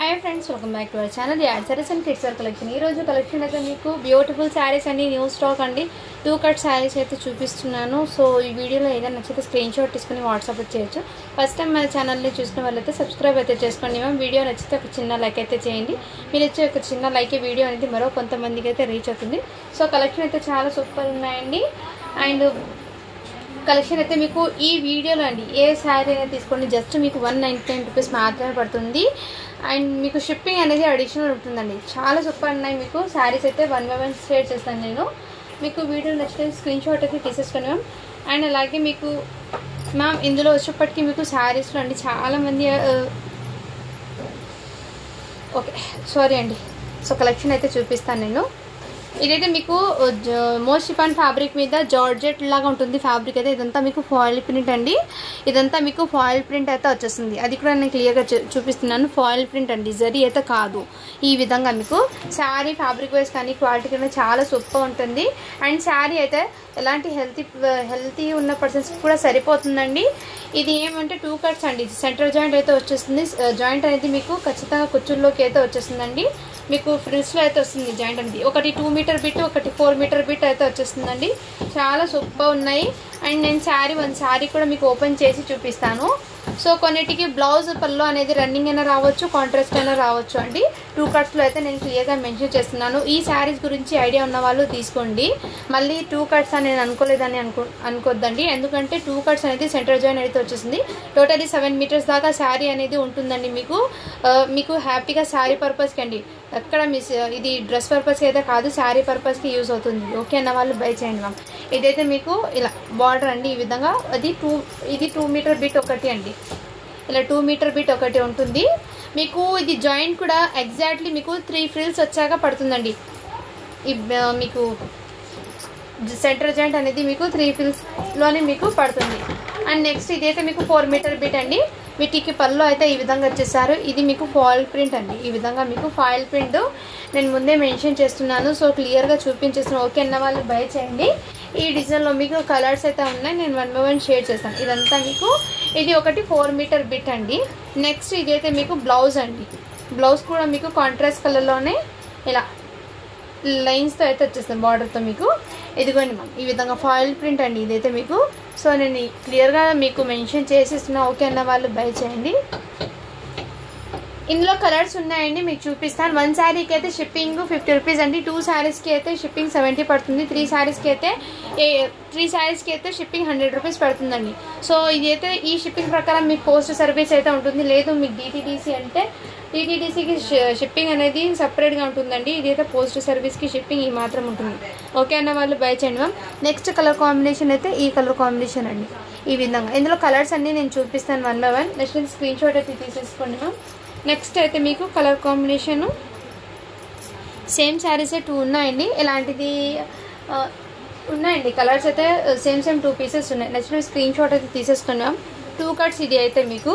Hi friends welcome back to our channel याड sarees and kids wear collection ఈ రోజు collection అయితే మీకు బ్యూటిఫుల్ సారీస్ అన్ని న్యూ స్టాక్ అండి 2 కట్ సారీస్ అయితే చూపిస్తున్నాను సో ఈ వీడియోలో ఏదైనా నచ్చితే స్క్రీన్ షాట్ తీసుకొని వాట్సాప్ లో చేయొచ్చు ఫస్ట్ టైం మన ఛానల్ ని చూస్తున్న వాళ్ళైతే సబ్స్క్రైబ్ అయితే చేసుకోండి మ్యామ్ వీడియో నచ్చితే ఒక చిన్న లైక్ అయితే చేయండి మీరు ఇచ్చే ఒక చిన్న లైక్ వీడియో అనేది మరో కొంతమందికి అయితే రీచ్ అవుతుంది సో కలెక్షన్ అయితే చాలా సూపర్ ఉన్నాయండి అండ్ కలెక్షన్ అయితే మీకు ఈ వీడియోలో అండి ఏ సారీ అయినా తీసుకోండి జస్ట్ మీకు 199 రూపీస్ మాత్రమే పడుతుంది అండ్ మీకు షిప్పింగ్ అనేది అడిషనల్ ఉంటుందండి చాలా సూపర్ ఉన్నాయి మీకు సారీస్ అయితే 1 by 1 షేర్ చేస్తాను నేను మీకు వీడియో నచ్చితే స్క్రీన్ షాట్ అయితే తీసేసుకోండి మ్యామ్ అండ్ అలాగే మీకు మ్యామ్ ఇందులో వచ్చేప్పటికీ మీకు సారీస్లో అండి చాలామంది ఓకే సారీ అండి సో కలెక్షన్ అయితే చూపిస్తాను నేను ఇదైతే మీకు మోస్ట్ షిఫాన్ ఫ్యాబ్రిక్ మీద జార్జెట్ లాగా ఉంటుంది ఫ్యాబ్రిక్ అయితే ఇదంతా మీకు ఫాయిల్ ప్రింట్ అండి ఇదంతా మీకు ఫాయిల్ ప్రింట్ అయితే వచ్చేస్తుంది అది కూడా నేను క్లియర్గా చూపిస్తున్నాను ఫాయిల్ ప్రింట్ అండి జరీ అయితే కాదు ఈ విధంగా మీకు శారీ ఫ్యాబ్రిక్ వైజ్ కానీ క్వాలిటీ కానీ చాలా సూపర్ ఉంటుంది అండ్ శారీ అయితే ఎలాంటి హెల్తీ ఉన్న పర్సన్స్ కూడా సరిపోతుందండి ఇది ఏమంటే 2 కట్స్ అండి సెంటర్ జాయింట్ అయితే వచ్చేస్తుంది జాయింట్ అనేది మీకు ఖచ్చితంగా కుచ్చుల్లోకి అయితే వచ్చేస్తుందండి మీకు ఫ్రిల్స్లో అయితే వస్తుంది జాయింట్ అనేది ఒకటి 2 మీటర్ బిట్ ఒకటి 4 మీటర్ బిట్ అయితే వచ్చేస్తుందండి చాలా సూపర్ ఉన్నాయి అండ్ నేను శారీ కూడా మీకు ఓపెన్ చేసి చూపిస్తాను సో కొన్నిటికి బ్లౌజ్ పళ్ళు అనేది రన్నింగ్ అయినా రావచ్చు కాంట్రాస్ట్ అయినా రావచ్చు అండి 2 కట్స్లో అయితే నేను క్లియర్గా మెన్షన్ చేస్తున్నాను ఈ శారీస్ గురించి ఐడియా ఉన్న వాళ్ళు తీసుకోండి మళ్ళీ 2 కట్స్ అని నేను అనుకోలేదని అనుకోద్దండి ఎందుకంటే 2 కట్స్ అనేది సెంటర్ జాయిన్ అయితే వచ్చేసింది టోటలీ 7 మీటర్స్ దాకా శారీ అనేది ఉంటుందండి మీకు హ్యాపీగా శారీ పర్పస్కి అండి ఎక్కడ ఇది డ్రెస్ పర్పస్కి అయితే కాదు శారీ పర్పస్కి యూజ్ అవుతుంది ఓకే అన్న వాళ్ళు బై చేయండి మ్యామ్ ఇదైతే మీకు ఇలా బార్డర్ అండి ఈ విధంగా ఇది 2 మీటర్ బిట్ ఒకటి అండి ఇలా 2 మీటర్ బిట్ ఒకటి ఉంటుంది మీకు ఇది జాయింట్ కూడా ఎగ్జాక్ట్లీ మీకు 3 ఫ్రిల్స్ వచ్చాక పడుతుందండి మీకు సెంటర్ జాయింట్ అనేది మీకు 3 ఫ్రిల్స్లోనే మీకు పడుతుంది అండ్ నెక్స్ట్ ఇదైతే మీకు 4 మీటర్ బిట్ అండి వీటికి పళ్ళు అయితే ఈ విధంగా వచ్చేసారు ఇది మీకు ఫాయిల్ ప్రింట్ అండి ఈ విధంగా మీకు ఫాయిల్ ప్రింట్ నేను ముందే మెన్షన్ చేస్తున్నాను సో క్లియర్గా చూపించేస్తున్నాను ఓకే అన్న వాళ్ళు బై చేయండి ఈ డిజైన్లో మీకు కలర్స్ అయితే ఉన్నాయి నేను 1 by 1 షేర్ చేస్తాను ఇదంతా మీకు ఇది ఒకటి 4 మీటర్ బిట్ అండి నెక్స్ట్ ఇదైతే మీకు బ్లౌజ్ అండి బ్లౌజ్ కూడా మీకు కాంట్రాస్ట్ కలర్లోనే ఇలా లైన్స్తో అయితే వచ్చేస్తుంది బార్డర్తో మీకు ఇదిగోండి మ్యామ్ ఈ విధంగా ఫాయిల్ ప్రింట్ అండి ఇదైతే మీకు సో నేను క్లియర్గా మీకు మెన్షన్ చేసేస్తున్నా ఓకే అన్న వాళ్ళు బై చేయండి ఇందులో కలర్స్ ఉన్నాయండి మీకు చూపిస్తాను 1 శారీకి అయితే షిప్పింగ్ 50 రూపీస్ అండి 2 శారీస్కి అయితే షిప్పింగ్ 70 పడుతుంది 3 శారీస్కి అయితే షిప్పింగ్ 100 రూపీస్ పడుతుందండి సో ఇదైతే ఈ షిప్పింగ్ ప్రకారం మీకు పోస్ట్ సర్వీస్ అయితే ఉంటుంది లేదు మీకు డిటీడీసీ అంటే డిటీడీసీకి షిప్పింగ్ అనేది సపరేట్గా ఉంటుందండి ఇదైతే పోస్ట్ సర్వీస్కి షిప్పింగ్ ఈ మాత్రం ఉంటుంది ఓకే అన్న వాళ్ళు బై చేయండి మ్యామ్ నెక్స్ట్ కలర్ కాంబినేషన్ అయితే ఈ కలర్ కాంబినేషన్ అండి ఈ విధంగా ఇందులో కలర్స్ అన్నీ నేను చూపిస్తాను 1 by 1 నెక్స్ట్ స్క్రీన్ షాట్ అయితే తీసేసుకోండి మ్యామ్ నెక్స్ట్ అయితే మీకు కలర్ కాంబినేషను సేమ్ శారీసే 2 ఉన్నాయండి ఇలాంటిది ఉన్నాయండి కలర్స్ అయితే సేమ్ 2 పీసెస్ ఉన్నాయి నెక్స్ట్ స్క్రీన్ షాట్ అయితే తీసేసుకున్నాం 2 కట్స్ ఇది అయితే మీకు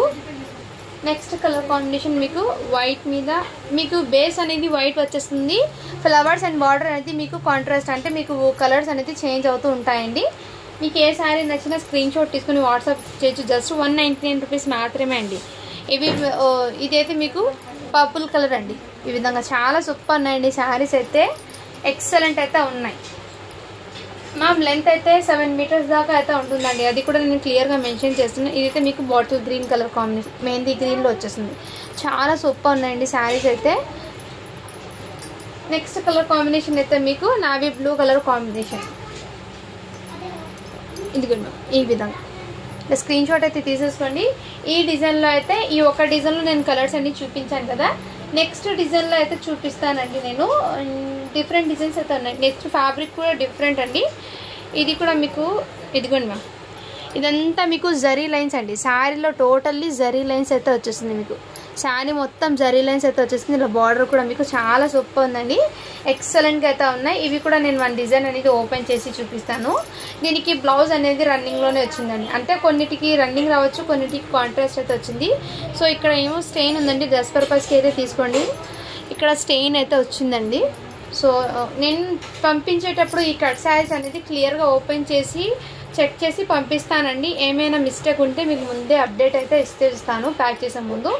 నెక్స్ట్ కలర్ కాంబినేషన్ మీకు వైట్ మీద మీకు బేస్ అనేది వైట్ వచ్చేస్తుంది ఫ్లవర్స్ అండ్ బార్డర్ అనేది మీకు కాంట్రాస్ట్ అంటే మీకు కలర్స్ అనేది చేంజ్ అవుతూ ఉంటాయండి మీకు ఏ శారీ నచ్చినా స్క్రీన్ షాట్ తీసుకుని వాట్సాప్ చేయొచ్చు జస్ట్ 199 రూపీస్ మాత్రమే అండి ఇదైతే మీకు పర్పుల్ కలర్ అండి ఈ విధంగా చాలా సూపర్ ఉన్నాయండి శారీస్ అయితే ఎక్సలెంట్ అయితే ఉన్నాయి మ్యామ్ లెంత్ అయితే 7 మీటర్స్ దాకా అయితే ఉంటుందండి అది కూడా నేను క్లియర్గా మెన్షన్ చేస్తున్నాను ఇదైతే మీకు bottle green colour combination mehndi గ్రీన్లో వచ్చేస్తుంది చాలా సూపర్ ఉన్నాయండి శారీస్ అయితే నెక్స్ట్ కలర్ కాంబినేషన్ అయితే మీకు నావీ బ్లూ కలర్ కాంబినేషన్ ఇదిగోండి ఈ విధంగా స్క్రీన్ షాట్ అయితే తీసేసుకోండి ఈ డిజైన్లో అయితే ఈ ఒక డిజైన్లో నేను కలర్స్ అన్ని చూపించాను కదా నెక్స్ట్ డిజైన్లో అయితే చూపిస్తానండి నేను డిఫరెంట్ డిజైన్స్ అయితే ఉన్నాయి నెక్స్ట్ ఫ్యాబ్రిక్ కూడా డిఫరెంట్ అండి ఇది కూడా మీకు ఇదిగోండి మ్యామ్ ఇదంతా మీకు జరీ లైన్స్ అండి శారీలో టోటల్లీ జరీ లైన్స్ అయితే వచ్చేస్తుంది మీకు శారీ మొత్తం జరీ లైన్స్ అయితే వచ్చేసింది ఇలా బార్డర్ కూడా మీకు చాలా సూపర్ ఉందండి ఎక్సలెంట్గా అయితే ఉన్నాయి ఇవి కూడా నేను 1 డిజైన్ అనేది ఓపెన్ చేసి చూపిస్తాను దీనికి బ్లౌజ్ అనేది రన్నింగ్లోనే వచ్చిందండి అంటే కొన్నిటికి రన్నింగ్ రావచ్చు కొన్నిటికి కాంట్రాస్ట్ అయితే వచ్చింది సో ఇక్కడ ఏమో స్టెయిన్ ఉందండి డ్రెస్ పర్పస్కి అయితే తీసుకోండి ఇక్కడ స్టెయిన్ అయితే వచ్చిందండి సో నేను పంపించేటప్పుడు ఈ కట్ శారీస్ అనేది క్లియర్గా ఓపెన్ చేసి చెక్ చేసి పంపిస్తానండి ఏమైనా మిస్టేక్ ఉంటే మీకు ముందే అప్డేట్ అయితే ఇస్తాను ప్యాక్ చేసే ముందు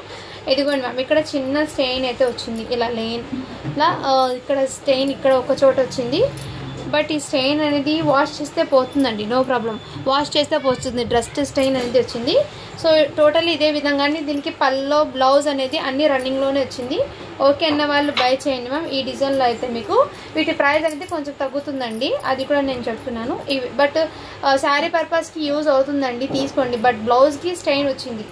ఇదిగోండి మ్యామ్, ఇక్కడ చిన్న స్టెయిన్ అయితే వచ్చింది, ఇలా ఇలా ఇక్కడ స్టెయిన్ ఇక్కడ ఒక చోట వచ్చింది. బట్ ఈ స్టెయిన్ అనేది వాష్ చేస్తే పోతుందండి, నో ప్రాబ్లం, వాష్ చేస్తే పోతుంది. డస్ట్ స్టెయిన్ అనేది వచ్చింది. సో టోటల్లీ ఇదే విధంగానే దీనికి పల్లో బ్లౌజ్ అనేది అన్ని రన్నింగ్లోనే వచ్చింది. ఓకే అన్న వాళ్ళు బై చేయండి మ్యామ్. ఈ డిజైన్లో అయితే మీకు వీటి ప్రైస్ అనేది కొంచెం తగ్గుతుందండి, అది కూడా నేను చెప్తున్నాను. ఇవి బట్ శారీ పర్పస్కి యూజ్ అవుతుందండి, తీసుకోండి. బట్ బ్లౌజ్కి స్టెయిన్ వచ్చింది,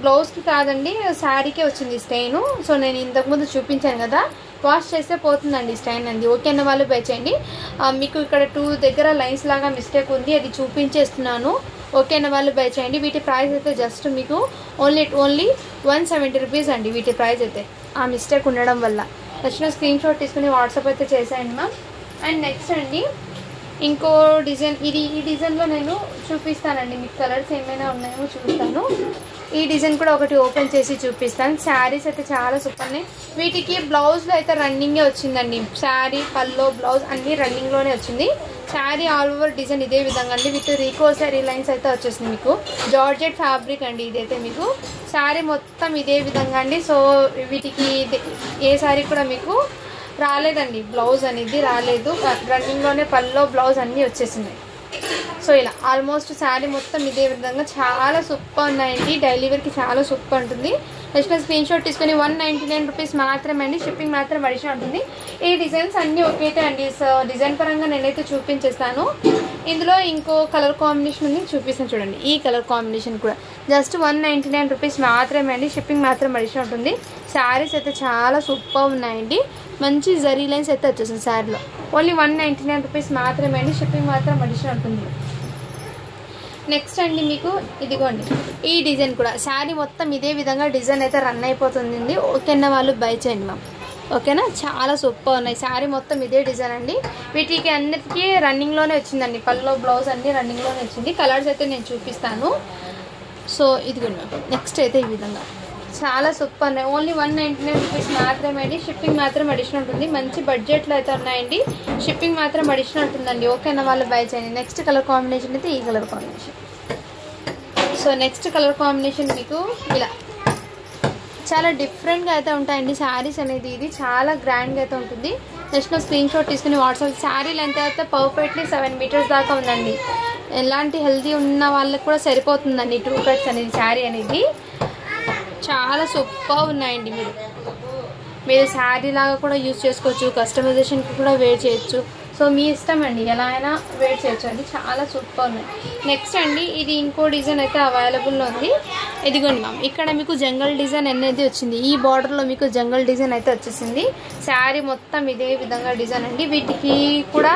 బ్లౌజ్కి కాదండి, శారీకే వచ్చింది స్టెయిన్. సో నేను ఇంతకుముందు చూపించాను కదా, వాష్ చేస్తే పోతుందండి స్టెయిన్ అండి. ఓకే అన్న వాళ్ళు బై చేయండి. మీకు ఇక్కడ 2 దగ్గర లైన్స్ లాగా మిస్టేక్ ఉంది, అది చూపించేస్తున్నాను. ఓకే అన్న వాళ్ళు బై చేయండి. వీటి ప్రైస్ అయితే జస్ట్ మీకు ఓన్లీ 170 రూపీస్ అండి వీటి ప్రైస్ అయితే, ఆ మిస్టేక్ ఉండడం వల్ల. వచ్చిన స్క్రీన్ షాట్ తీసుకుని వాట్సాప్ అయితే చేసేయండి మ్యామ్. అండ్ నెక్స్ట్ అండి ఇంకో డిజైన్, ఈ డిజైన్లో నేను చూపిస్తానండి, మీకు కలర్స్ ఏమైనా ఉన్నాయేమో చూస్తాను. ఈ డిజైన్ కూడా ఒకటి ఓపెన్ చేసి చూపిస్తాను. శారీస్ అయితే చాలా సూపర్ ఉన్నాయి. వీటికి బ్లౌజ్లో అయితే రన్నింగే వచ్చిందండి, శారీ పల్లో బ్లౌజ్ అన్నీ రన్నింగ్లోనే వచ్చింది. శారీ ఆల్ ఓవర్ డిజైన్ ఇదే విధంగా అండి, విత్ రీకో శారీ లైన్స్ అయితే వచ్చేసింది. మీకు జార్జెట్ ఫ్యాబ్రిక్ అండి ఇదైతే, మీకు శారీ మొత్తం ఇదే విధంగా అండి. సో వీటికి ఏ శారీ కూడా మీకు రాలేదండి, బ్లౌజ్ అనేది రాలేదు, రన్నింగ్లోనే పల్లో బ్లౌజ్ అన్నీ వచ్చేసినాయి. సో ఇలా ఆల్మోస్ట్ శారీ మొత్తం ఇదే విధంగా చాలా సూపర్ ఉన్నాయండి, డైలీ వేర్కి చాలా సూపర్ ఉంటుంది. నెక్స్ట్ స్క్రీన్ షాట్ తీసుకొని 199 రూపీస్ మాత్రమే అండి, షిప్పింగ్ మాత్రం అడిషన్ ఉంటుంది. ఈ డిజైన్స్ అన్నీ ఒకేటే అండి. సో డిజైన్ పరంగా నేనైతే చూపించేస్తాను. ఇందులో ఇంకో కలర్ కాంబినేషన్ ఉంది, చూపిస్తాను చూడండి. ఈ కలర్ కాంబినేషన్ కూడా జస్ట్ 199 రూపీస్ మాత్రమే అండి, షిప్పింగ్ మాత్రం అడిషన్ ఉంటుంది. శారీస్ అయితే చాలా సూపర్ ఉన్నాయండి, మంచి జరీ లైన్స్ అయితే వచ్చేసింది శారీలో. ఓన్లీ 199 రూపీస్ మాత్రమే అండి, షిప్పింగ్ మాత్రం అడిషన్ ఉంటుంది. నెక్స్ట్ అండి మీకు ఇదిగోండి ఈ డిజైన్ కూడా, శారీ మొత్తం ఇదే విధంగా డిజైన్ అయితే రన్ అయిపోతుంది. ఓకేనా వాళ్ళు బై చేయండి మ్యామ్. ఓకేనా, చాలా సూపర్ ఉన్నాయి. శారీ మొత్తం ఇదే డిజైన్ అండి, వీటికి అన్నిటికీ రన్నింగ్లోనే వచ్చిందండి, పల్లో బ్లౌజ్ అన్నీ రన్నింగ్లోనే వచ్చింది. కలర్స్ అయితే నేను చూపిస్తాను. సో ఇదిగోండి మ్యామ్, నెక్స్ట్ అయితే ఈ విధంగా చాలా సూపర్ ఉన్నాయి. ఓన్లీ 199 రూపీస్ మాత్రమే అండి, షిప్పింగ్ మాత్రం అడిషన్ ఉంటుంది. మంచి బడ్జెట్లో అయితే ఉన్నాయండి, షిప్పింగ్ మాత్రం అడిషన్ ఉంటుందండి. ఓకేనా వాళ్ళు బై చేయండి. నెక్స్ట్ కలర్ కాంబినేషన్ అయితే ఈ colour combination. So next colour combination మీకు ఇలా చాలా డిఫరెంట్గా అయితే ఉంటాయండి శారీస్ అనేది, ఇది చాలా గ్రాండ్గా అయితే ఉంటుంది. నెక్స్ట్ స్క్రీన్ షాట్ తీసుకుని వాట్సాప్. శారీ లెంత్ అయితే పర్ఫెక్ట్లీ 7 మీటర్స్ దాకా ఉందండి, ఎలాంటి హెల్తీ ఉన్న వాళ్ళకి కూడా సరిపోతుందండి 2 కట్స్ అనేది. శారీ అనేది చాలా సూపర్ ఉన్నాయండి, మీరు శారీ లాగా కూడా యూజ్ చేసుకోవచ్చు, కస్టమైజేషన్కి కూడా వేర్ చేయొచ్చు. సో మీ ఇష్టం అండి, ఎలా అయినా వేర్ చేయొచ్చు అండి, చాలా సూపర్ ఉన్నాయి. నెక్స్ట్ అండి ఇది ఇంకో డిజైన్ అయితే అవైలబుల్లో ఉంది. ఇదిగోండి మ్యామ్, ఇక్కడ మీకు జంగల్ డిజైన్ అనేది వచ్చింది, ఈ బార్డర్లో మీకు జంగల్ డిజైన్ అయితే వచ్చేసింది. శారీ మొత్తం ఇదే విధంగా డిజైన్ అండి, వీటికి కూడా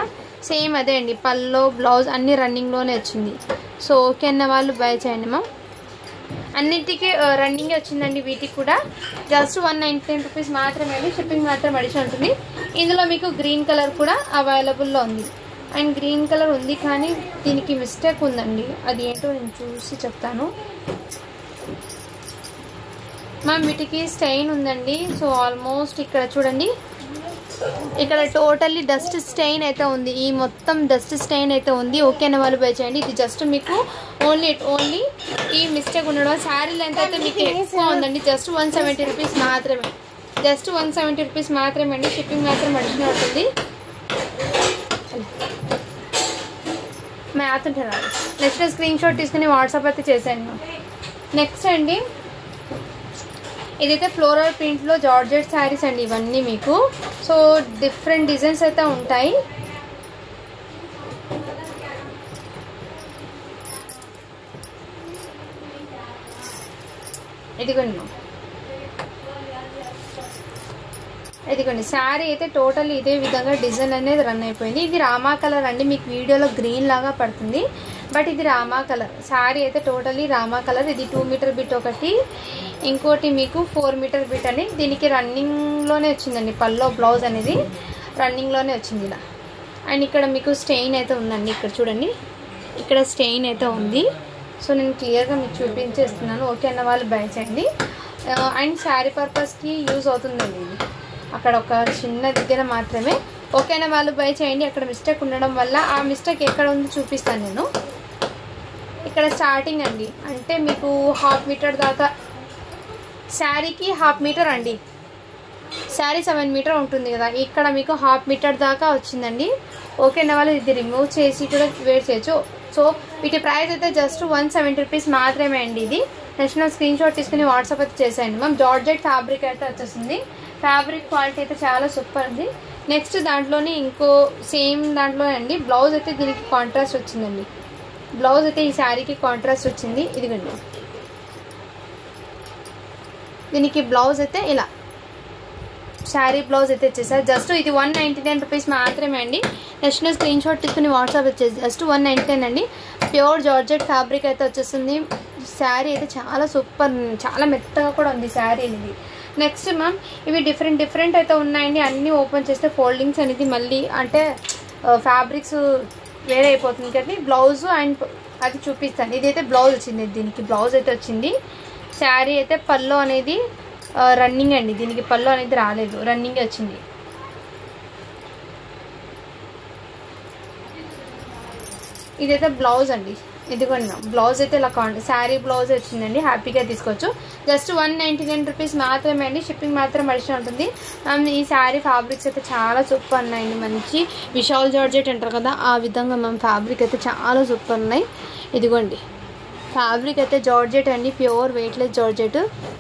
సేమ్ అదే అండి, పల్లో బ్లౌజ్ అన్నీ రన్నింగ్లోనే వచ్చింది. సో ఓకే అన్న వాళ్ళు బై చేయండి మ్యామ్. అన్నింటికి రన్నింగ్ వచ్చిందండి, వీటికి కూడా జస్ట్ 199 రూపీస్ మాత్రమే అండి, షిప్పింగ్ మాత్రం అడిషన్ ఉంటుంది. ఇందులో మీకు గ్రీన్ కలర్ కూడా అవైలబుల్లో ఉంది. అండ్ గ్రీన్ కలర్ ఉంది కానీ దీనికి మిస్టేక్ ఉందండి, అది ఏంటో నేను చూసి చెప్తాను మ్యామ్. వీటికి స్టెయిన్ ఉందండి. సో ఆల్మోస్ట్ ఇక్కడ చూడండి, ఇక్కడ టోటల్లీ డస్ట్ స్టెయిన్ అయితే ఉంది, ఈ మొత్తం డస్ట్ స్టెయిన్ అయితే ఉంది. ఓకే అన్న వాళ్ళు బై చేయండి. ఇది జస్ట్ మీకు ఓన్లీ ఈ మిస్టేక్ ఉండడం. శారీ లెంత్ అయితే మీకు ఎక్కువ ఉందండి, జస్ట్ 170 రూపీస్ మాత్రమే, జస్ట్ 170 రూపీస్ మాత్రమే అండి, షిప్పింగ్ మాత్రం అడిషన్ అవుతుంది. నెక్స్ట్ స్క్రీన్ షాట్ తీసుకుని వాట్సాప్ అయితే చేశాను. నెక్స్ట్ అండి ఇదైతే ఫ్లోరల్ ప్రింట్లో జార్జెట్ శారీస్ అండి ఇవన్నీ మీకు. సో డిఫరెంట్ డిజైన్స్ అయితే ఉంటాయి. ఇదిగోండి శారీ అయితే టోటల్ ఇదే విధంగా డిజైన్ అనేది రన్ అయిపోయింది. ఇది రామా కలర్ అండి, మీకు వీడియోలో గ్రీన్ లాగా పడుతుంది, బట్ ఇది రామా కలర్. శారీ అయితే టోటలీ రామా కలర్. ఇది 2 మీటర్ బిట్ ఒకటి, ఇంకోటి మీకు 4 మీటర్ బిట్ అని. దీనికి రన్నింగ్లోనే వచ్చిందండి, పల్లో బ్లౌజ్ అనేది రన్నింగ్లోనే వచ్చింది ఇలా. అండ్ ఇక్కడ మీకు స్టెయిన్ అయితే ఉందండి, ఇక్కడ చూడండి, ఇక్కడ స్టెయిన్ అయితే ఉంది. సో నేను క్లియర్గా మీకు చూపించేస్తున్నాను. ఓకే అన్న వాళ్ళు బై చేయండి. అండ్ శారీ పర్పస్కి యూజ్ అవుతుందండి ఇది, అక్కడ ఒక చిన్న దగ్గర మాత్రమే. ఓకే అన్న వాళ్ళు బై చేయండి. అక్కడ మిస్టేక్ ఉండడం వల్ల, ఆ మిస్టేక్ ఎక్కడ ఉందో చూపిస్తాను నేను. ఇక్కడ ఇక్కడ స్టార్టింగ్ అండి, అంటే మీకు 1/2 మీటర్ దాకా, శారీకి 1/2 మీటర్ అండి, శారీ 7 మీటర్ ఉంటుంది కదా, ఇక్కడ మీకు 1/2 మీటర్ దాకా వచ్చిందండి. ఓకేనా వాళ్ళు ఇది రిమూవ్ చేసి కూడా వేర్ చేయొచ్చు. సో వీటి ప్రైస్ అయితే జస్ట్ 170 రూపీస్ మాత్రమే అండి. ఇది నెక్స్ట్ స్క్రీన్ షాట్ తీసుకుని వాట్సాప్ అయితే చేసేయండి మ్యామ్. జార్జెట్ ఫ్యాబ్రిక్ అయితే వచ్చేసింది. ఫ్యాబ్రిక్ క్వాలిటీ అయితే చాలా సూపర్ ఉంది. నెక్స్ట్ దాంట్లోనే ఇంకో సేమ్ దాంట్లో అండి బ్లౌజ్ అయితే దీనికి కాంట్రాస్ట్ వచ్చిందండి. బ్లౌజ్ అయితే ఈ శారీకి కాంట్రాస్ట్ వచ్చింది. ఇదిగోండి దీనికి బ్లౌజ్ అయితే ఇలా శారీ బ్లౌజ్ అయితే వచ్చేసారు. జస్ట్ ఇది 199 రూపీస్ మాత్రమే అండి. నెక్స్ట్ స్క్రీన్ షాట్ తీసుకుని వాట్సాప్ వచ్చేసి జస్ట్ 199 అండి. ప్యూర్ జార్జెట్ ఫ్యాబ్రిక్ అయితే వచ్చేస్తుంది. శారీ అయితే చాలా సూపర్, చాలా మెత్తగా కూడా ఉంది శారీ అనేది. నెక్స్ట్ మ్యామ్ ఇవి డిఫరెంట్ అయితే ఉన్నాయండి. అన్నీ ఓపెన్ చేస్తే ఫోల్డింగ్స్ అనేది మళ్ళీ అంటే ఫ్యాబ్రిక్స్ వేరే అయిపోతుంది కానీ బ్లౌజ్ అండ్ అది చూపిస్తాను. ఇదైతే బ్లౌజ్ వచ్చింది, దీనికి బ్లౌజ్ అయితే వచ్చింది. శారీ అయితే పళ్ళు అనేది రన్నింగ్ అండి, దీనికి పళ్ళు అనేది రాలేదు, రన్నింగ్ వచ్చింది. ఇదైతే బ్లౌజ్ అండి, ఇదిగోండి బ్లౌజ్ అయితే ఇలా శారీ బ్లౌజ్ వచ్చిందండి. హ్యాపీగా తీసుకోవచ్చు. జస్ట్ 199 రూపీస్ మాత్రమే అండి. షిప్పింగ్ మాత్రం అడిషనల్ ఉంటుంది. ఈ శారీ ఫ్యాబ్రిక్స్ అయితే చాలా సూపర్ ఉన్నాయండి. మంచి విశాల్ జార్జెట్ అంటారు కదా ఆ విధంగా మ్యామ్ ఫ్యాబ్రిక్ అయితే చాలా సూపర్ ఉన్నాయి. ఇదిగోండి ఫ్యాబ్రిక్ అయితే జార్జెట్ అండి, ప్యూర్ వెయిట్లెస్ జార్జెట్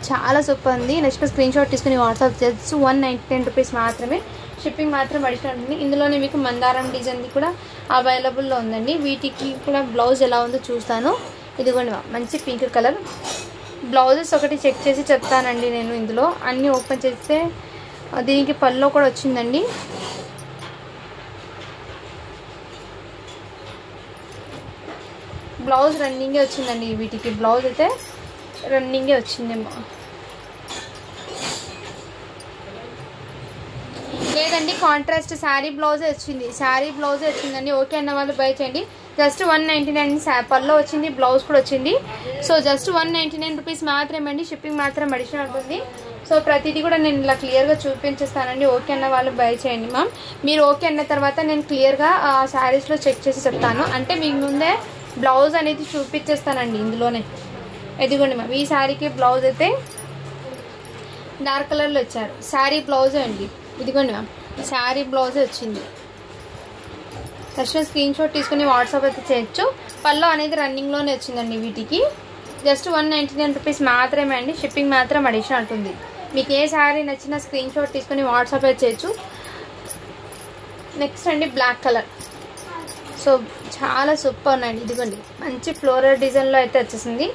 చాలా సూపర్ ఉంది. నెక్స్ట్ స్క్రీన్ షాట్ తీసుకుని వాట్సాప్ జస్ట్ 199 రూపీస్ మాత్రమే. షిప్పింగ్ మాత్రం అడిషనల్ ఉంటుంది. ఇందులోనే మీకు మందారం డిజైన్ది కూడా అవైలబుల్లో ఉందండి. వీటికి కూడా బ్లౌజ్ ఎలా ఉందో చూస్తాను. ఇదిగోండి మంచి పింక్ కలర్ బ్లౌజెస్ ఒకటి చెక్ చేసి చెప్తానండి నేను. ఇందులో అన్నీ ఓపెన్ చేస్తే దీనికి పళ్ళు కూడా వచ్చిందండి. బ్లౌజ్ రన్నింగే వచ్చిందండి. వీటికి బ్లౌజ్ అయితే రన్నింగే వచ్చిందేమో లేదండి, కాంట్రాస్ట్ శారీ బ్లౌజే వచ్చింది. శారీ బ్లౌజే వచ్చిందండి. ఓకే అన్న వాళ్ళు బై చేయండి. జస్ట్ 199 పల్లో వచ్చింది, బ్లౌజ్ కూడా వచ్చింది. సో జస్ట్ 199 రూపీస్ మాత్రమే అండి. షిప్పింగ్ మాత్రం అడిషనల్ ఉంటుంది. సో ప్రతిదీ కూడా నేను ఇలా క్లియర్గా చూపించేస్తానండి. ఓకే అన్న వాళ్ళు బై చేయండి మ్యామ్. మీరు ఓకే అన్న తర్వాత నేను క్లియర్గా ఆ శారీస్లో చెక్ చేసి చెప్తాను. అంటే మీ ముందే బ్లౌజ్ అనేది చూపించేస్తానండి ఇందులోనే. ఎదిగోండి మ్యామ్ ఈ శారీకి బ్లౌజ్ అయితే డార్క్ కలర్లో ఇచ్చారు. శారీ బ్లౌజే అండి. ఇదిగోండి మ్యామ్ శారీ బ్లౌజే వచ్చింది. ఫస్ట్ స్క్రీన్ షాట్ తీసుకుని వాట్సాప్ అయితే చేయొచ్చు. పళ్ళు అనేది రన్నింగ్లోనే వచ్చిందండి. వీటికి జస్ట్ 199 రూపీస్ మాత్రమే అండి. షిప్పింగ్ మాత్రం అడిషనల్ ఉంటుంది. మీకు ఏ శారీ నచ్చినా స్క్రీన్ షాట్ తీసుకుని వాట్సాప్ అయితే చేయొచ్చు. నెక్స్ట్ అండి బ్లాక్ కలర్. సో చాలా సూపర్ ఉన్నాయండి. ఇదిగోండి మంచి ఫ్లోరల్ డిజైన్లో అయితే వచ్చేసింది.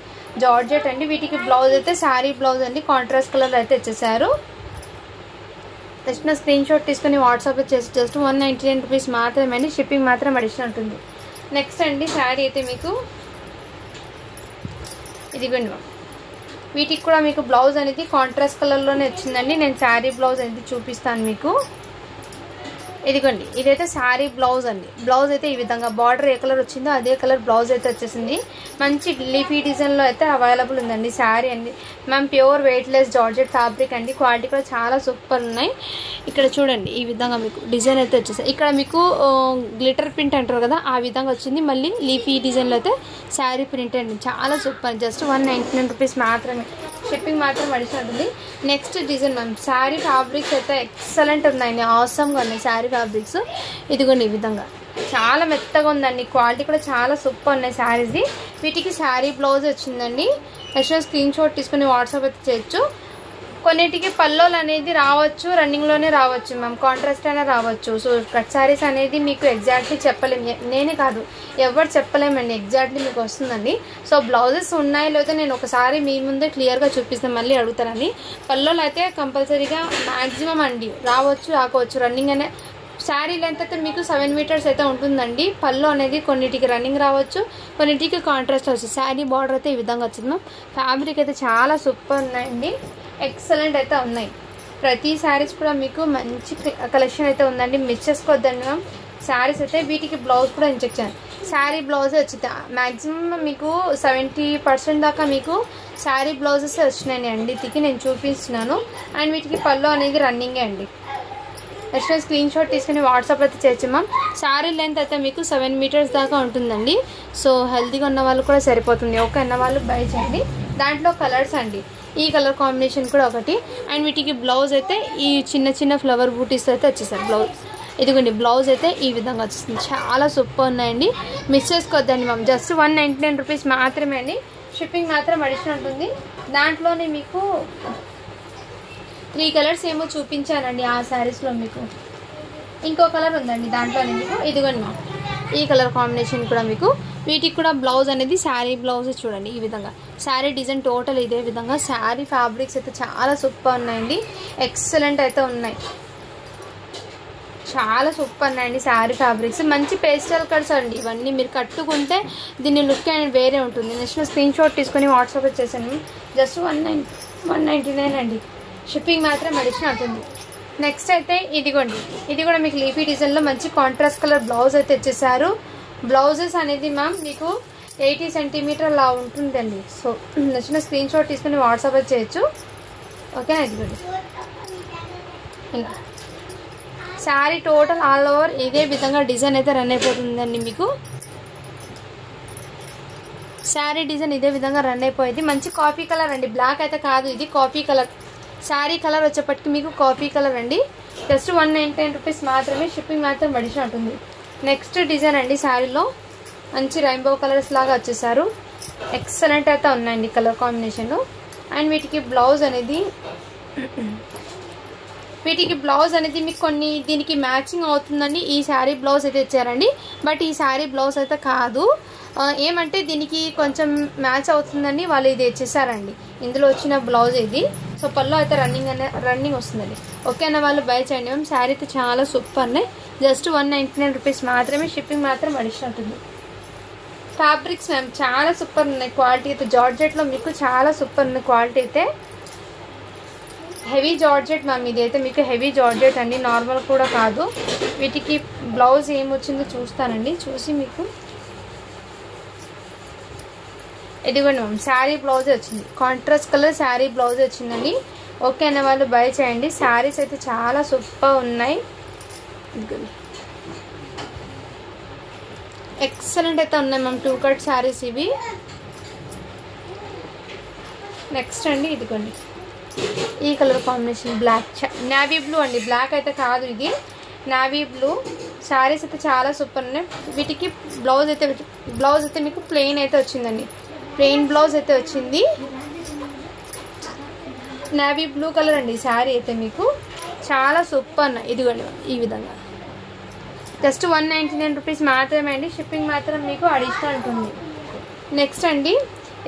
జార్జెట్ అండి. వీటికి బ్లౌజ్ అయితే శారీ బ్లౌజ్ అండి, కాంట్రాస్ట్ కలర్ అయితే వచ్చేసారు. జస్ట్ నా స్క్రీన్ షాట్ తీసుకుని వాట్సాప్ చేసి జస్ట్ 199 రూపీస్ మాత్రమే అండి. షిప్పింగ్ మాత్రం అడిషనల్ ఉంటుంది. నెక్స్ట్ అండి శారీ అయితే మీకు ఇదిగోండి వీటికి కూడా మీకు బ్లౌజ్ అనేది కాంట్రాస్ట్ కలర్లోనే వచ్చిందండి. నేను శారీ బ్లౌజ్ అనేది చూపిస్తాను మీకు. ఇదిగోండి ఇదైతే శారీ బ్లౌజ్ అండి. బ్లౌజ్ అయితే ఈ విధంగా బార్డర్ ఏ కలర్ వచ్చిందో అదే కలర్ బ్లౌజ్ అయితే వచ్చేసింది. మంచి లీఫీ డిజైన్లో అయితే అవైలబుల్ ఉందండి శారీ అండి. Ma'am pure weightless georgette fabric అండి. క్వాలిటీ కూడా చాలా సూపర్ ఉన్నాయి. ఇక్కడ చూడండి ఈ విధంగా మీకు డిజైన్ అయితే వచ్చేసాయి. ఇక్కడ మీకు గ్లిటర్ ప్రింట్ అంటారు కదా ఆ విధంగా వచ్చింది. మళ్ళీ లీఫీ డిజైన్లో అయితే శారీ ప్రింట్ అండి. చాలా సూపర్. జస్ట్ 199 రూపీస్ మాత్రమే. షిప్పింగ్ మాత్రం అడిషనల్ ఉంటుంది. Next design ma'am sari fabrics అయితే ఎక్సలెంట్ ఉన్నాయండి. ఆసమ్గా ఉన్నాయి శారీ ఫ్యాబ్రిక్స్. ఇదిగోండి ఈ విధంగా చాలా మెత్తగా ఉందండి. క్వాలిటీ కూడా చాలా సూపర్ ఉన్నాయి శారీస్ది. వీటికి శారీ బ్లౌజ్ వచ్చిందండి. నెక్స్ట్ స్క్రీన్ షాట్ తీసుకుని వాట్సాప్ అయితే చేయొచ్చు. కొన్నిటికి పల్లోలు అనేది రావచ్చు, రన్నింగ్లోనే రావచ్చు మ్యామ్, కాంట్రాస్ట్ అయినా రావచ్చు. సో కట్ శారీస్ అనేది మీకు ఎగ్జాక్ట్లీ చెప్పలేము, నేనే కాదు ఎవరు చెప్పలేమండి. ఎగ్జాక్ట్లీ మీకు వస్తుందండి. సో బ్లౌజెస్ ఉన్నాయి లేదో నేను ఒకసారి మీ ముందే క్లియర్గా చూపిస్తాను, మళ్ళీ అడుగుతారని. పల్లోలు అయితే కంపల్సరీగా మ్యాక్సిమం అండి రావచ్చు, రాకపోవచ్చు. రన్నింగ్ అనే శారీ లెంత్ అయితే మీకు 7 మీటర్స్ అయితే ఉంటుందండి. పళ్ళు అనేది కొన్నిటికి రన్నింగ్ రావచ్చు, కొన్నిటికి కాంట్రాస్ట్ వచ్చు. శారీ బార్డర్ అయితే ఈ విధంగా వచ్చింది. ఫ్యాబ్రిక్ అయితే చాలా సూపర్ ఉన్నాయండి. ఎక్సలెంట్ అయితే ఉన్నాయి. ప్రతి శారీస్ కూడా మీకు మంచి కలెక్షన్ అయితే ఉందండి. మిస్ చేసుకోవద్దండి మ్యామ్ శారీస్ అయితే. వీటికి బ్లౌజ్ కూడా చెక్ చేయండి. శారీ బ్లౌజే వచ్చింది. మ్యాక్సిమం మీకు 70% దాకా మీకు శారీ బ్లౌజెస్ వచ్చినాయి అండి. వీటికి నేను చూపిస్తున్నాను. అండ్ వీటికి పళ్ళు అనేది రన్నింగే అండి. నెక్స్ట్ స్క్రీన్ షాట్ తీసుకుని వాట్సాప్ అయితే చేయొచ్చు మ్యామ్. శారీ లెంత్ అయితే మీకు 7 మీటర్స్ దాకా ఉంటుందండి. సో హెల్తీగా ఉన్న వాళ్ళు కూడా సరిపోతుంది. ఓకే అన్న వాళ్ళు బై చేయండి. దాంట్లో కలర్స్ అండి, ఈ కలర్ కాంబినేషన్ కూడా ఒకటి. అండ్ వీటికి బ్లౌజ్ అయితే ఈ చిన్న చిన్న ఫ్లవర్ బూటీస్ అయితే వచ్చేసారు బ్లౌజ్. ఇదిగోండి బ్లౌజ్ అయితే ఈ విధంగా వచ్చేస్తుంది. చాలా సూపర్ ఉన్నాయండి, మిస్ చేసుకోవద్దండి మ్యామ్. జస్ట్ 199 రూపీస్ మాత్రమే అండి. షిప్పింగ్ మాత్రం అడిషనల్ ఉంటుంది. దాంట్లోనే మీకు 3 కలర్స్ ఏమో చూపించానండి ఆ శారీస్లో. మీకు ఇంకో కలర్ ఉందండి దాంట్లోనే మీకు. ఇదిగోండి మ్యామ్, ఈ కలర్ కాంబినేషన్ కూడా మీకు. వీటికి కూడా బ్లౌజ్ అనేది శారీ బ్లౌజ్ చూడండి ఈ విధంగా. శారీ డిజైన్ టోటల్ ఇదే విధంగా. శారీ ఫ్యాబ్రిక్స్ అయితే చాలా సూపర్ ఉన్నాయండి, ఎక్సలెంట్ అయితే ఉన్నాయి. చాలా సూపర్ ఉన్నాయండి శారీ ఫ్యాబ్రిక్స్. మంచి పేస్టల్ కలర్స్ అండి ఇవన్నీ. మీరు కట్టుకుంటే దీని లుక్ అనేది వేరే ఉంటుంది. నెక్స్ట్ స్క్రీన్ షాట్ తీసుకొని వాట్సాప్ వచ్చేసాను. జస్ట్ 199 అండి. షిప్పింగ్ మాత్రం అడిషనల్ అవుతుంది. నెక్స్ట్ అయితే ఇదిగోండి, ఇది కూడా మీకు లీఫీ డిజైన్లో మంచి కాంట్రాస్ట్ కలర్ బ్లౌజ్ అయితే ఇచ్చేసారు. బ్లౌజెస్ అనేది మ్యామ్ మీకు 80 సెంటీమీటర్ అలా ఉంటుందండి. సో నచ్చిన స్క్రీన్ షాట్ తీసుకుని వాట్సాప్ అయితే చేయొచ్చు. ఓకేనా? ఇదిగోండి ఇలా శారీ టోటల్ ఆల్ ఓవర్ ఇదే విధంగా డిజైన్ అయితే రన్ అయిపోతుందండి మీకు. శారీ డిజైన్ ఇదే విధంగా రన్ అయిపోయింది. మంచి కాఫీ కలర్ అండి, బ్లాక్ అయితే కాదు, ఇది కాఫీ కలర్. శారీ కలర్ వచ్చేప్పటికి మీకు కాఫీ కలర్ అండి. జస్ట్ 199 రూపీస్ మాత్రమే. షిప్పింగ్ మాత్రం అడిషనల్ ఉంటుంది. నెక్స్ట్ డిజైన్ అండి, శారీలో మంచి రెయిన్బో కలర్స్ లాగా వచ్చేసారు. ఎక్సలెంట్ అయితే ఉన్నాయండి కలర్ కాంబినేషన్. అండ్ వీటికి బ్లౌజ్ అనేది మీకు కొన్ని దీనికి మ్యాచింగ్ అవుతుందండి. ఈ శారీ బ్లౌజ్ అయితే ఇచ్చారండి, బట్ ఈ శారీ బ్లౌజ్ అయితే కాదు. ఏమంటే దీనికి కొంచెం మ్యాచ్ అవుతుందండి, వాళ్ళు ఇది ఇచ్చేసారండి. ఇందులో వచ్చిన బ్లౌజ్ ఇది. సో పళ్ళు అయితే రన్నింగ్ వస్తుందండి. ఓకే అన్న వాళ్ళు బై చేయండి మ్యామ్. శారీ అయితే చాలా సూపర్ ఉన్నాయి. జస్ట్ 199 రూపీస్ మాత్రమే. షిప్పింగ్ మాత్రం అడిషనల్ ఉంటుంది. ఫ్యాబ్రిక్స్ మ్యామ్ చాలా సూపర్ ఉన్నాయి. క్వాలిటీ అయితే జార్జెట్లో మీకు చాలా సూపర్ ఉన్నాయి. క్వాలిటీ అయితే హెవీ జార్జెట్ మ్యామ్. ఇది అయితే మీకు హెవీ జార్జెట్ అండి, నార్మల్ కూడా కాదు. వీటికి బ్లౌజ్ ఏమొచ్చిందో చూస్తానండి, చూసి మీకు. ఇదిగోండి మ్యామ్, శారీ బ్లౌజ్ వచ్చింది. కాంట్రాస్ట్ కలర్ శారీ బ్లౌజ్ వచ్చిందండి. ఓకే అన్న వాళ్ళు బై చేయండి. శారీస్ అయితే చాలా సూపర్ ఉన్నాయి. ఎక్సలెంట్ అయితే ఉన్నాయి మ్యామ్. 2 కట్ శారీస్ ఇవి. నెక్స్ట్ అండి ఇదిగోండి ఈ colour combination, black navy blue అండి, బ్లాక్ అయితే కాదు, ఇది నావీ బ్లూ. శారీస్ అయితే చాలా సూపర్ ఉన్నాయి. వీటికి బ్లౌజ్ అయితే మీకు ప్లెయిన్ అయితే వచ్చిందండి. ప్లెయిన్ బ్లౌజ్ అయితే వచ్చింది. నావీ బ్లూ కలర్ అండి శారీ అయితే మీకు చాలా సూపర్ ఉన్నాయి. ఇదిగోండి ఈ విధంగా. జస్ట్ 199 రూపీస్ మాత్రమే అండి. షిప్పింగ్ మాత్రం మీకు అడిషనల్ ఉంటుంది. నెక్స్ట్ అండి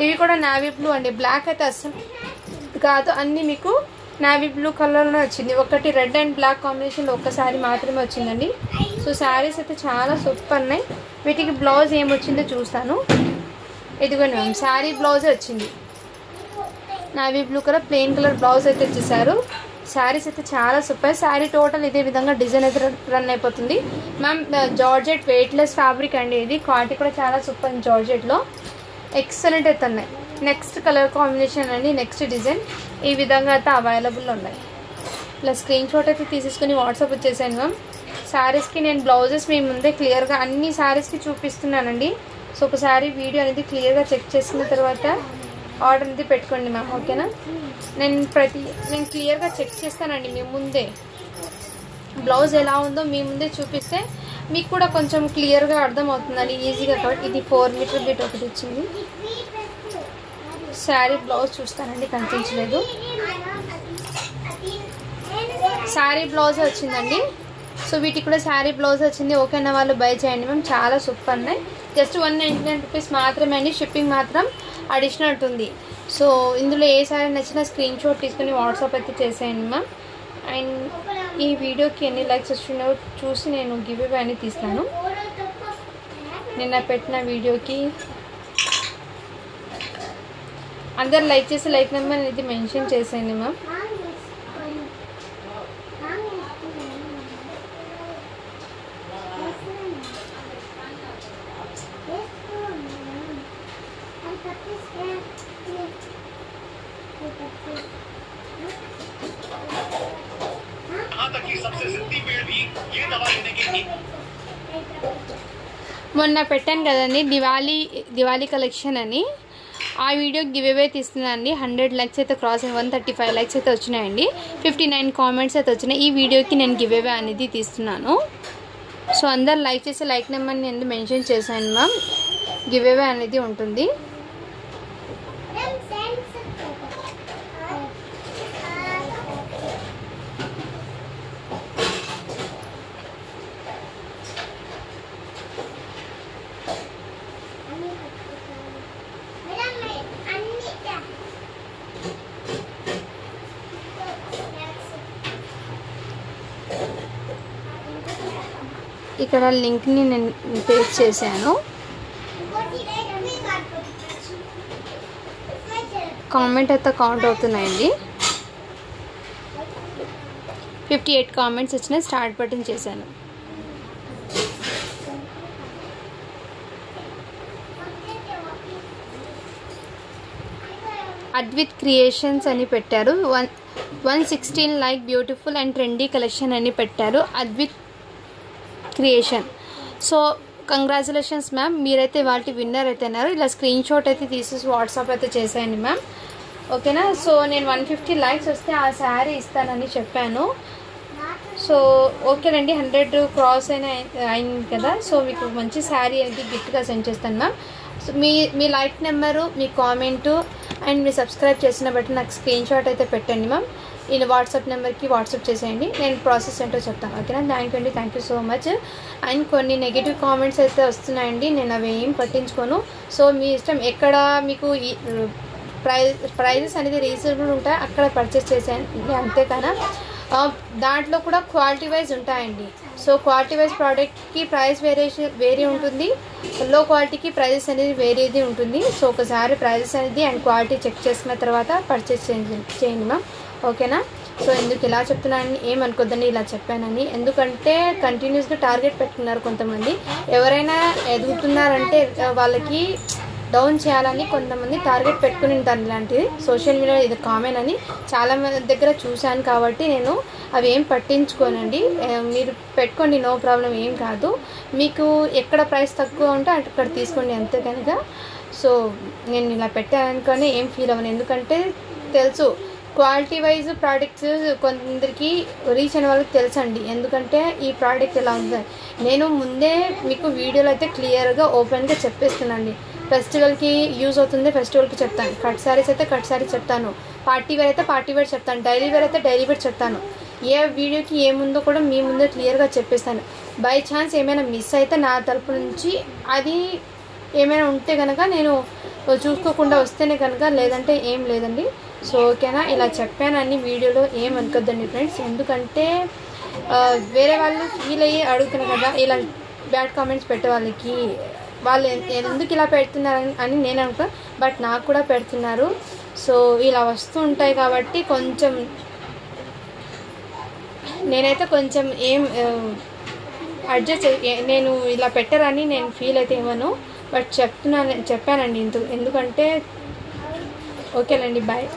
ఇవి కూడా నావీ బ్లూ అండి, బ్లాక్ అయితే అసలు కాదు, అన్నీ మీకు నావీ బ్లూ కలర్లోనే వచ్చింది. ఒకటి రెడ్ అండ్ బ్లాక్ కాంబినేషన్లో ఒక్కసారి మాత్రమే వచ్చిందండి. సో శారీస్ అయితే చాలా సూపర్ ఉన్నాయి. వీటికి బ్లౌజ్ ఏమొచ్చిందో చూస్తాను. ఇదిగోండి మ్యామ్, శారీ బ్లౌజే వచ్చింది. Navy blue colour plain colour blouse అయితే ఇచ్చేసారు. శారీస్ అయితే చాలా సూపర్. శారీ టోటల్ ఇదే విధంగా డిజైన్ అయితే రన్ అయిపోతుంది మ్యామ్. జార్జెట్ వెయిట్లెస్ ఫ్యాబ్రిక్ అండి ఇది. క్వాలిటీ కూడా చాలా సూపర్ జార్జెట్లో. ఎక్సలెంట్ అయితే ఉన్నాయి. నెక్స్ట్ కలర్ కాంబినేషన్ అండి, నెక్స్ట్ డిజైన్ ఈ విధంగా అయితే అవైలబుల్ ఉన్నాయి. ప్లస్ స్క్రీన్ షాట్ అయితే తీసేసుకుని వాట్సాప్ వచ్చేసాను మ్యామ్. శారీస్కి నేను బ్లౌజెస్ మీ ముందే క్లియర్గా అన్ని శారీస్కి చూపిస్తున్నానండి. సో ఒకసారి వీడియో అనేది క్లియర్గా చెక్ చేసుకున్న తర్వాత ఆర్డర్ అనేది పెట్టుకోండి మ్యామ్. ఓకేనా? నేను క్లియర్గా చెక్ చేస్తానండి మీ ముందే. బ్లౌజ్ ఎలా ఉందో మీ ముందే చూపిస్తే మీకు కూడా కొంచెం క్లియర్గా అర్థమవుతుందండి, ఈజీగా. కాబట్టి ఇది 4 మీటర్ బిట్ ఒకటి వచ్చింది. శారీ బ్లౌజ్ చూస్తానండి, కనిపించలేదు. శారీ బ్లౌజ్ వచ్చిందండి. సో వీటికి కూడా శారీ బ్లౌజ్ వచ్చింది. ఓకే అన్న వాళ్ళు బై చేయండి మ్యామ్. చాలా సూపర్ ఉన్నాయి. జస్ట్ 199 రూపీస్ మాత్రమే అండి. షిప్పింగ్ మాత్రం అడిషనల్ ఉంటుంది. సో ఇందులో ఏ శారీ నచ్చినా స్క్రీన్ షాట్ తీసుకుని వాట్సాప్ అయితే చేసేయండి మ్యామ్. అండ్ ఈ వీడియోకి ఎన్ని లైక్స్ వచ్చినాయో చూసి నేను గివ్ అవే అని తీస్తాను. నిన్న పెట్టిన వీడియోకి అందరు లైక్ చేసి లైక్ నెంబర్ అనేది మెన్షన్ చేసేయండి మ్యామ్. यहाँ तक कि మొన్న పెట్టాను కదండి దివాళీ కలెక్షన్ అని, ఆ వీడియో గివ్ అవే తీస్తున్నానండి. 100 లైక్స్ అయితే క్రాస్ అయ్యి 135 లైక్స్ అయితే వచ్చినాయండి. 59 కామెంట్స్ అయితే వచ్చినాయి. ఈ వీడియోకి నేను గివ్ అవే అనేది తీస్తున్నాను. సో అందరు లైక్ చేసి లైక్ నెంబర్ని నేను మెన్షన్ చేశాను మ్యామ్. గివ్ అవే అనేది ఉంటుంది. ఇక్కడ లింక్ని నేను పేస్ట్ చేశాను. కామెంట్ అయితే కౌంట్ అవుతున్నాయండి. 58 కామెంట్స్ వచ్చినాయి. స్టార్ట్ బటన్ చేశాను. అద్విత్ క్రియేషన్స్ అని పెట్టారు. 116 like beautiful and trendy collection అని పెట్టారు Advith creation. So congratulations ma'am, మీరైతే వాటి విన్నర్ అయితే అన్నారు. ఇలా స్క్రీన్ షాట్ అయితే తీసేసి వాట్సాప్ అయితే చేసేయండి మ్యామ్, ఓకేనా. సో నేను 150 లైక్స్ వస్తే ఆ శారీ ఇస్తానని చెప్పాను. సో ఓకేనండి, 100 క్రాస్ అయింది కదా. సో మీకు మంచి శారీ అనేది గిఫ్ట్గా సెండ్ చేస్తాను మ్యామ్. సో మీ లైక్ నెంబరు, మీ కామెంటు అండ్ మీ సబ్స్క్రైబ్ చేసిన బట్టి నాకు స్క్రీన్ షాట్ అయితే పెట్టండి మ్యామ్. ఈ వాట్సాప్ నెంబర్కి వాట్సాప్ చేసేయండి, నేను ప్రాసెస్ ఏంటో చెప్తాను, ఓకేనా. Thank you so much. And కొన్ని నెగిటివ్ కామెంట్స్ అయితే వస్తున్నాయండి, నేను అవి ఏం పట్టించుకోను. సో మీ ఇష్టం, ఎక్కడ మీకు ప్రైజెస్ అనేది రీజనబుల్ ఉంటాయి అక్కడ పర్చేస్ చేసేయండి, అంతేకానా. దాంట్లో కూడా క్వాలిటీ వైజ్ ఉంటాయండి. సో క్వాలిటీ వైజ్ ప్రోడక్ట్కి ప్రైస్ వేరీ ఉంటుంది, లో క్వాలిటీకి ప్రైజెస్ అనేది వేరేది ఉంటుంది. సో ఒకసారి ప్రైజెస్ అనేది అండ్ క్వాలిటీ చెక్ చేసుకున్న తర్వాత పర్చేస్ చేయండి మ్యామ్, ఓకేనా. సో ఎందుకు ఇలా చెప్తున్నానని ఏమనుకోద్దండి, ఇలా చెప్పానని. ఎందుకంటే కంటిన్యూస్గా టార్గెట్ పెట్టుకున్నారు కొంతమంది. ఎవరైనా ఎదుగుతున్నారంటే వాళ్ళకి డౌన్ చేయాలని కొంతమంది టార్గెట్ పెట్టుకుని ఉంటారు. ఇలాంటిది సోషల్ మీడియా ఇది కామన్ అని చాలా మంది దగ్గర చూశాను కాబట్టి నేను అవి ఏం పట్టించుకోనండి. మీరు పెట్టుకోండి, నో ప్రాబ్లం, ఏం కాదు. మీకు ఎక్కడ ప్రైస్ తక్కువ ఉంటే అక్కడ తీసుకోండి, అంతే కనుక. సో నేను ఇలా పెట్టాననుకొని ఏం ఫీల్ అవ్వను, ఎందుకంటే తెలుసు క్వాలిటీ వైజ్ ప్రోడక్ట్స్ కొందరికి రీచ్ అయిన వాళ్ళకి తెలుసండి. ఎందుకంటే ఈ ప్రోడక్ట్ ఎలా ఉంది నేను ముందే మీకు వీడియోలో అయితే క్లియర్గా ఓపెన్గా చెప్పేస్తున్నాండి. ఫెస్టివల్కి యూజ్ అవుతుంది, ఫెస్టివల్కి చెప్తాను. కట్ శారీస్ అయితే కట్ శారీస్ చెప్తాను, పార్టీ వేర్ అయితే పార్టీ వేర్ చెప్తాను, డైలీ వేర్ అయితే డైలీ వేర్ చెప్తాను. ఏ వీడియోకి ఏముందో కూడా మీ ముందే క్లియర్గా చెప్పేస్తాను. బై ఛాన్స్ ఏమైనా మిస్ అయితే నా తరపు నుంచి అది ఏమైనా ఉంటే కనుక నేను చూసుకోకుండా వస్తేనే కనుక, లేదంటే ఏం లేదండి. సో ఓకేనా, ఇలా చెప్పానని వీడియోలో ఏమనుకోద్దండి ఫ్రెండ్స్. ఎందుకంటే వేరే వాళ్ళు ఫీల్ అయ్యి అడుగుతున్నారు కదా ఇలా బ్యాడ్ కామెంట్స్ పెట్టే వాళ్ళకి, వాళ్ళు ఎందుకు ఇలా పెడుతున్నారు అని నేను అనుకో, బట్ నాకు కూడా పెడుతున్నారు. సో ఇలా వస్తూ ఉంటాయి కాబట్టి కొంచెం నేనైతే కొంచెం ఏం అడ్జస్ట్, నేను ఇలా పెట్టారని నేను ఫీల్ అయితే ఏమను, బట్ చెప్పానండి ఎందుకంటే. ఓకేనండి, బాయ్.